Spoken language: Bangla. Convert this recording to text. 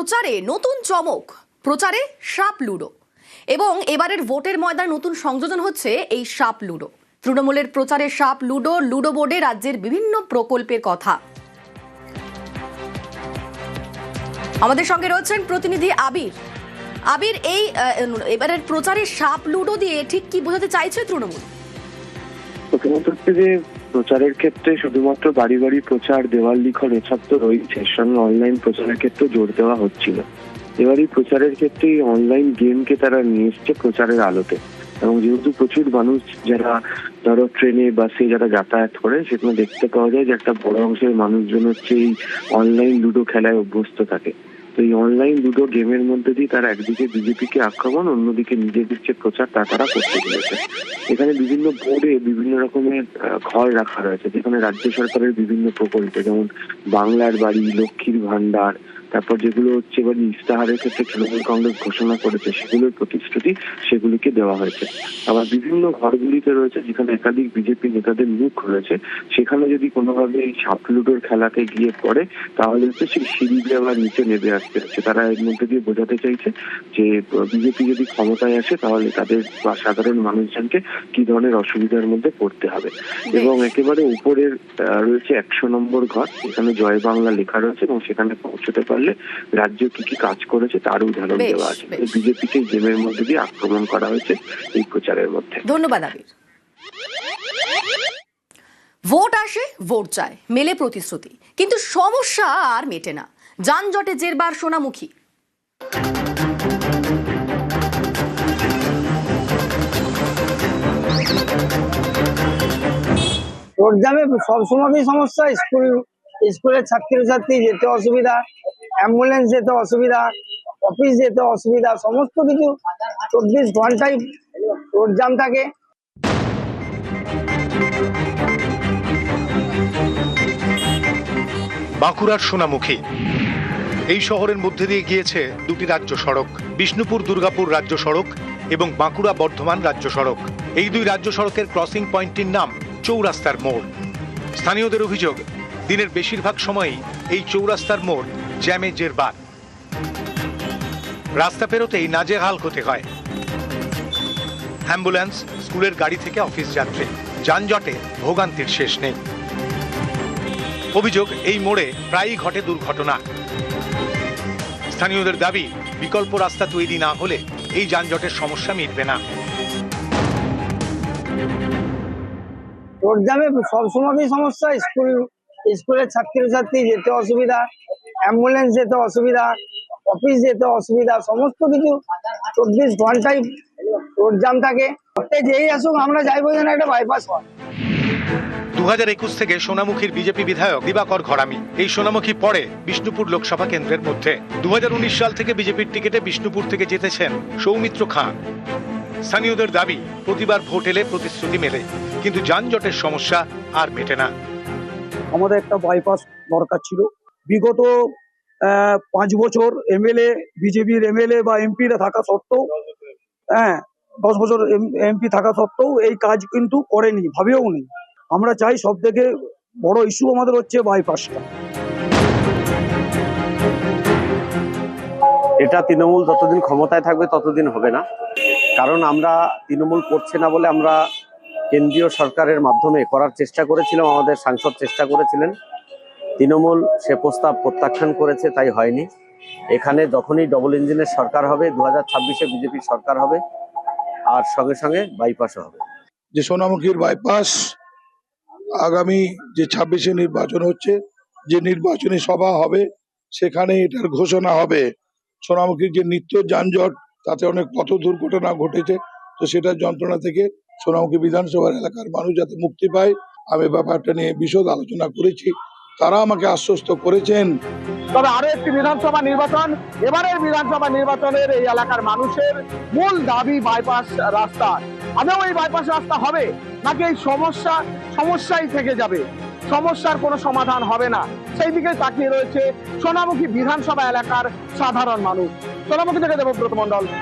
প্রচারে নতুন চমক, প্রচারে সাপ লুডো এবং এবারের ভোটের ময়দানে নতুন সংযোজন হচ্ছে এই সাপ লুডো। তৃণমূলের প্রচারে সাপ লুডো, লুডো বোর্ডে রাজ্যের বিভিন্ন প্রকল্পের কথা। আমাদের সঙ্গে রয়েছেন প্রতিনিধি আবির। আবির, এই এবারের প্রচারে সাপ লুডো দিয়ে ঠিক কি বোঝাতে চাইছে তৃণমূল? প্রথমত হচ্ছে যে প্রচারের ক্ষেত্রে শুধুমাত্র বাড়ি বাড়ি প্রচার, দেওয়াল লিখন এসব তো রয়েছে, সঙ্গে অনলাইন প্রচারের ক্ষেত্রে জোর দেওয়া হচ্ছিল। এবার এই প্রচারের ক্ষেত্রে অনলাইন গেমকে তারা নিয়ে এসছে প্রচারের আলোতে। এবং যেহেতু প্রচুর মানুষ যারা ধরো ট্রেনে বাসে যারা যাতায়াত করে, সেখানে দেখতে পাওয়া যায় যে একটা বড় অংশের মানুষজন হচ্ছে এই অনলাইন লুডো খেলায় অভ্যস্ত থাকে। তো এই অনলাইন লুডো গেমের মধ্যে দিয়ে তারা একদিকে বিজেপিকে আক্রমণ, অন্যদিকে নিজেদের যে প্রচার তারা করতে চলেছে। এখানে বিভিন্ন বোর্ডে বিভিন্ন রকমের ঘর রাখা রয়েছে, যেখানে রাজ্য সরকারের বিভিন্ন প্রকল্প, যেমন বাংলার বাড়ি, লক্ষ্মীর ভান্ডার, তারপর যেগুলো হচ্ছে এবার ইস্তাহারের ক্ষেত্রে তৃণমূল কংগ্রেস ঘোষণা করেছে সেগুলোর প্রতিশ্রুতি, সেগুলিকে দেওয়া হয়েছে। আবার বিভিন্ন ঘরগুলিতে রয়েছে যেখানে একাধিক বিজেপি নেতাদের মুখ রয়েছে, সেখানে যদি কোনোভাবে এই সাপ লুডোর খেলাতে গিয়ে পড়ে তাহলে হচ্ছে সেই সিঁড়ি দিয়ে আবার নিচে নেমে আসতে হচ্ছে। তারা এর মধ্যে দিয়ে বোঝাতে চাইছে যে বিজেপি যদি ক্ষমতায় আসে তাহলে তাদের বা সাধারণ মানুষজনকে কি ধরনের অসুবিধার মধ্যে পড়তে হবে। এবং একেবারে উপরের রয়েছে 100 নম্বর ঘর, এখানে জয় বাংলা লেখা রয়েছে এবং সেখানে পৌঁছতে পারলে রাজ্য কি কি কাজ করেছে তার উদাহরণ দেওয়া আছে। বিজেপিকে গেমের মধ্যে দিয়ে আক্রমণ করা হয়েছে এই প্রচারের মধ্যে। ধন্যবাদ আবির। ভোট আসে, ভোট চায়, মেলে প্রতিশ্রুতি, কিন্তু সমস্যা আর মেটে না। যানজটে জেরবার সোনামুখী। রোড জ্যামে সবসময়ই সমস্যা। স্কুলের ছাত্রছাত্রী যেতে অসুবিধা, অ্যাম্বুলেন্স যেতে অসুবিধা, অফিস যেতে অসুবিধা, সমস্ত কিছু 24 ঘন্টায় রোড জ্যাম থাকে। বাঁকুড়ার সোনামুখী এই শহরের মধ্যে দিয়ে গিয়েছে দুটি রাজ্য সড়ক, বিষ্ণুপুর দুর্গাপুর রাজ্য সড়ক এবং বাঁকুড়া বর্ধমান রাজ্য সড়ক। এই দুই রাজ্য সড়কের ক্রসিং পয়েন্টটির নাম চৌরাস্তার মোড়। স্থানীয়দের অভিযোগ, দিনের বেশিরভাগ সময়ই এই চৌরাস্তার মোড় জ্যামে জেরবার। রাস্তা পেরোতেই নাজেহাল হতে হয় অ্যাম্বুলেন্স, স্কুলের গাড়ি থেকে অফিস যাত্রী। যানজটে ভোগান্তির শেষ নেই। অভিযোগ, এই মোড়ে প্রায়ই ঘটে দুর্ঘটনা। স্থানীয়দের দাবি, বিকল্প রাস্তা তৈরি না হলে এই যানজটের সমস্যা মিটবে না। রোড জ্যামে সবসময়ই সমস্যা। স্কুলের ছাত্রছাত্রী যেতে অসুবিধা, অ্যাম্বুলেন্স যেতে অসুবিধা, অফিস যেতে অসুবিধা, সমস্ত কিছু 24 ঘন্টায় রোড জ্যাম থাকে। যেই আসুক আমরা চাইবো যেন একটা বাইপাস হয়। 2021 থেকে সোনামুখীর বিজেপি বিধায়ক দিবাকর ঘরামি এই সোনামুখী পড়ে বিষ্ণুপুর লোকসভা কেন্দ্রের মধ্যে। 2019 সাল থেকে বিজেপির টিকিটে বিষ্ণুপুর থেকে জিতেছেন সৌমিত্র খাঁ। স্থানীয়দের দাবি, প্রতিবার ভোট এলে প্রতিশ্রুতি মেলে, কিন্তু যানজটের সমস্যা আর মেটে না। আমাদের একটা বাইপাস দরকার ছিল। বিগত 5 বছর বিজেপির এমএলএ বা এমপিরা থাকা সত্ত্বেও, 10 বছর এমপি থাকা সত্ত্বেও এই কাজ কিন্তু করেনি, ভাবেও নেই। আমরা চাই সব থেকে বড় ইস্যু আমাদের হচ্ছে বাইপাসটা। এটা তৃণমূল যতদিন ক্ষমতায় থাকবে ততদিন হবে না। কারণ আমরা তৃণমূল করছে না বলে আমরা কেন্দ্রীয় সরকারের মাধ্যমে করার চেষ্টা করেছিলাম, আমাদের সাংসদ চেষ্টা করেছিলেন। তৃণমূল সে প্রস্তাব প্রত্যাখ্যান করেছে, তাই হয়নি। এখানে যখনই ডবল ইঞ্জিনের সরকার হবে, 2026-এ বিজেপির সরকার হবে, আর সঙ্গে সঙ্গে বাইপাসও হবে। যে সোনামুখীর বাইপাস আগামী যে 26-এ নির্বাচন হচ্ছে, যে নির্বাচনী সভা হবে সেখানে এটার ঘোষণা হবে। সোনামুখীর যে নিত্য যানজট, তাতে অনেক পথ দুর্ঘটনা ঘটেছে, তো সেটার যন্ত্রণা থেকে সোনামুখী বিধানসভার এলাকার মানুষ যাতে মুক্তি পায়, আমি ব্যাপারটা নিয়ে বিশদ আলোচনা করেছি। তারা আমাকে আশ্বস্ত করেছেন। তবে আরো একটি বিধানসভা নির্বাচন, এবারের বিধানসভা নির্বাচনের এই এলাকার মানুষের মূল দাবি বাইপাস রাস্তা। আদৌ এই বাইপাস রাস্তা হবে নাকি এই সমস্যাই থেকে যাবে, সমস্যার কোনো সমাধান হবে না, সেই দিকে তাকিয়ে রয়েছে সোনামুখী বিধানসভা এলাকার সাধারণ মানুষ। সোনামুখী থেকে দেবব্রত মন্ডল।